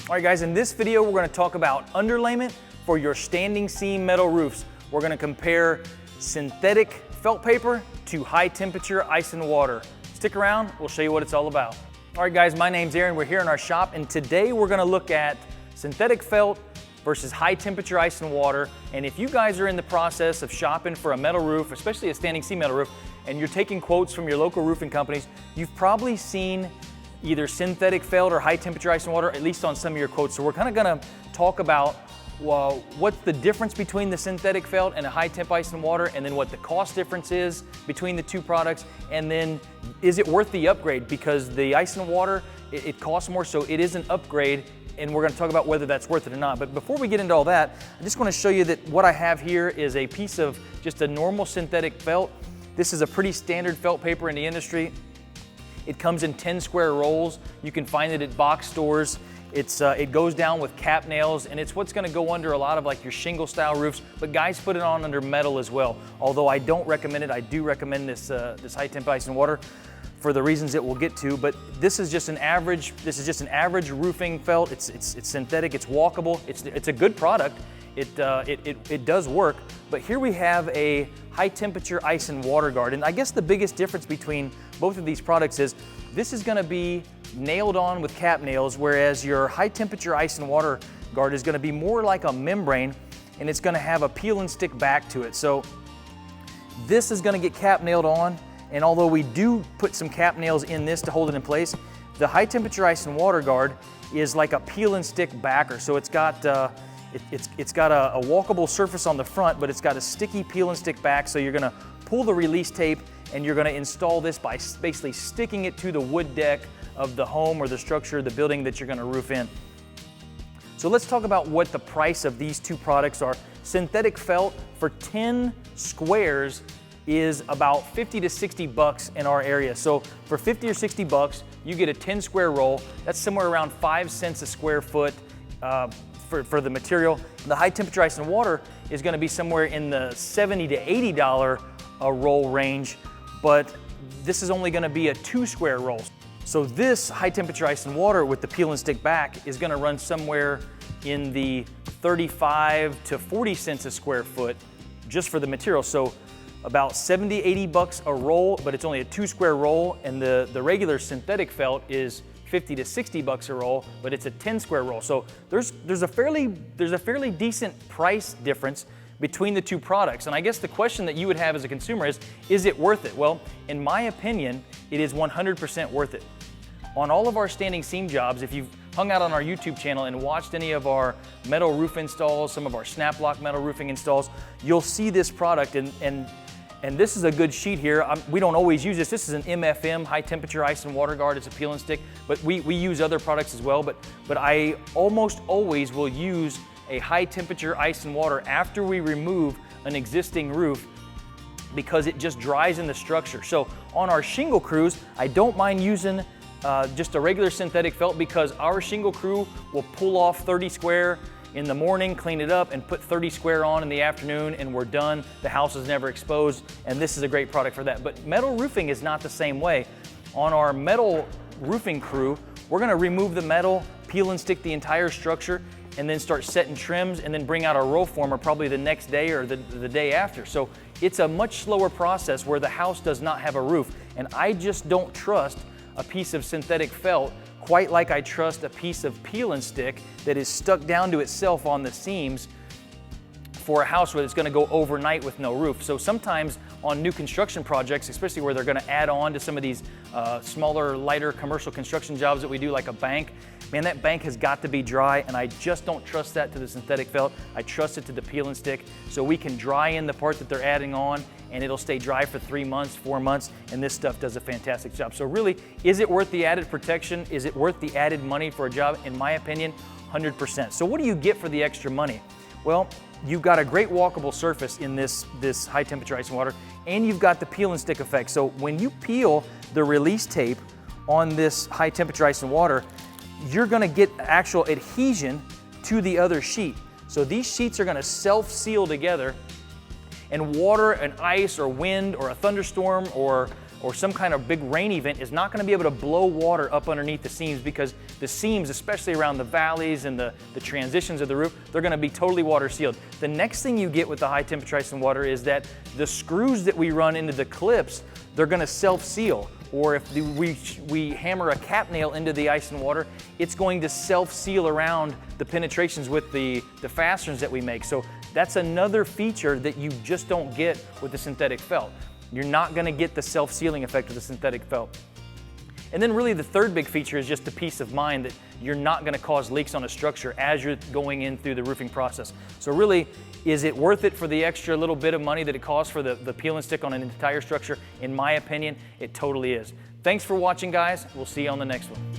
All right guys, in this video we're going to talk about underlayment for your standing seam metal roofs. We're going to compare synthetic felt paper to high temperature ice and water. Stick around, we'll show you what it's all about. All right guys, my name's Aaron, we're here in our shop, and today we're going to look at synthetic felt versus high temperature ice and water. And if you guys are in the process of shopping for a metal roof, especially a standing seam metal roof, and you're taking quotes from your local roofing companies, you've probably seen either synthetic felt or high temperature ice and water, at least on some of your quotes. So we're kind of going to talk about what's the difference between the synthetic felt and a high temp ice and water, and then what the cost difference is between the two products, and then is it worth the upgrade, because the ice and water, it costs more, so it is an upgrade, and we're going to talk about whether that's worth it or not. But before we get into all that, I just want to show you that what I have here is a piece of just a normal synthetic felt. This is a pretty standard felt paper in the industry. It comes in 10 square rolls. You can find it at box stores. It goes down with cap nails, and it's what's gonna go under a lot of like your shingle style roofs, but guys put it on under metal as well. Although I don't recommend it, I do recommend this high temp ice and water for the reasons that we'll get to. But this is just an average roofing felt. It's synthetic, it's walkable, it's a good product. It does work, but here we have a high temperature ice and water guard. And I guess the biggest difference between both of these products is this is gonna be nailed on with cap nails, whereas your high temperature ice and water guard is gonna be more like a membrane, and it's gonna have a peel and stick back to it. So this is gonna get cap nailed on, and although we do put some cap nails in this to hold it in place, the high temperature ice and water guard is like a peel and stick backer. So it's got a walkable surface on the front, but it's got a sticky peel and stick back. So you're gonna pull the release tape, and you're gonna install this by basically sticking it to the wood deck of the home or the structure, the building that you're gonna roof in. So let's talk about what the price of these two products are. Synthetic felt for 10 squares is about 50 to 60 bucks in our area. So for 50 or 60 bucks, you get a 10 square roll. That's somewhere around 5 cents a square foot for the material. The high temperature ice and water is gonna be somewhere in the $70 to $80 a roll range, but this is only gonna be a 2 square roll. So this high temperature ice and water with the peel and stick back is gonna run somewhere in the 35 to 40 cents a square foot just for the material. So about 70, 80 bucks a roll, but it's only a 2 square roll, and the regular synthetic felt is 50 to 60 bucks a roll, but it's a 10 square roll. So there's a fairly decent price difference between the two products. And I guess the question that you would have as a consumer is it worth it? Well, in my opinion, it is 100% worth it. On all of our standing seam jobs, if you've hung out on our YouTube channel and watched any of our metal roof installs, some of our snap block metal roofing installs, you'll see this product, and this is a good sheet here. We don't always use this. This is an MFM, high temperature ice and water guard. It's a peel and stick, but we use other products as well. But I almost always will use a high temperature ice and water after we remove an existing roof, because it just dries in the structure. So on our shingle crews, I don't mind using just a regular synthetic felt, because our shingle crew will pull off 30 square in the morning, clean it up, and put 30 square on in the afternoon, and we're done. The house is never exposed, and this is a great product for that. But metal roofing is not the same way. On our metal roofing crew, we're gonna remove the metal, peel and stick the entire structure, and then start setting trims, and then bring out our roll former probably the next day or the day after. So it's a much slower process where the house does not have a roof. And I just don't trust a piece of synthetic felt quite like I trust a piece of peel and stick that is stuck down to itself on the seams for a house where it's gonna go overnight with no roof. So sometimes on new construction projects, especially where they're gonna add on to some of these smaller, lighter commercial construction jobs that we do, like a bank, man, that bank has got to be dry, and I just don't trust that to the synthetic felt. I trust it to the peel and stick, so we can dry in the part that they're adding on, and it'll stay dry for 3 months, 4 months, and this stuff does a fantastic job. So really, is it worth the added protection? Is it worth the added money for a job? In my opinion, 100%. So what do you get for the extra money? Well, you've got a great walkable surface in this high temperature ice and water, and you've got the peel and stick effect. So when you peel the release tape on this high temperature ice and water, you're gonna get actual adhesion to the other sheet. So these sheets are gonna self-seal together, and water and ice or wind or a thunderstorm or or some kind of big rain event is not going to be able to blow water up underneath the seams, because the seams, especially around the valleys and the transitions of the roof, they're going to be totally water sealed. The next thing you get with the high temperature ice and water is that the screws that we run into the clips, they're going to self-seal. Or if we hammer a cap nail into the ice and water, it's going to self-seal around the penetrations with the fasteners that we make. So that's another feature that you just don't get with the synthetic felt. You're not going to get the self-sealing effect of the synthetic felt. And then really the third big feature is just the peace of mind that you're not going to cause leaks on a structure as you're going in through the roofing process. So really, is it worth it for the extra little bit of money that it costs for the peel and stick on an entire structure? In my opinion, it totally is. Thanks for watching, guys. We'll see you on the next one.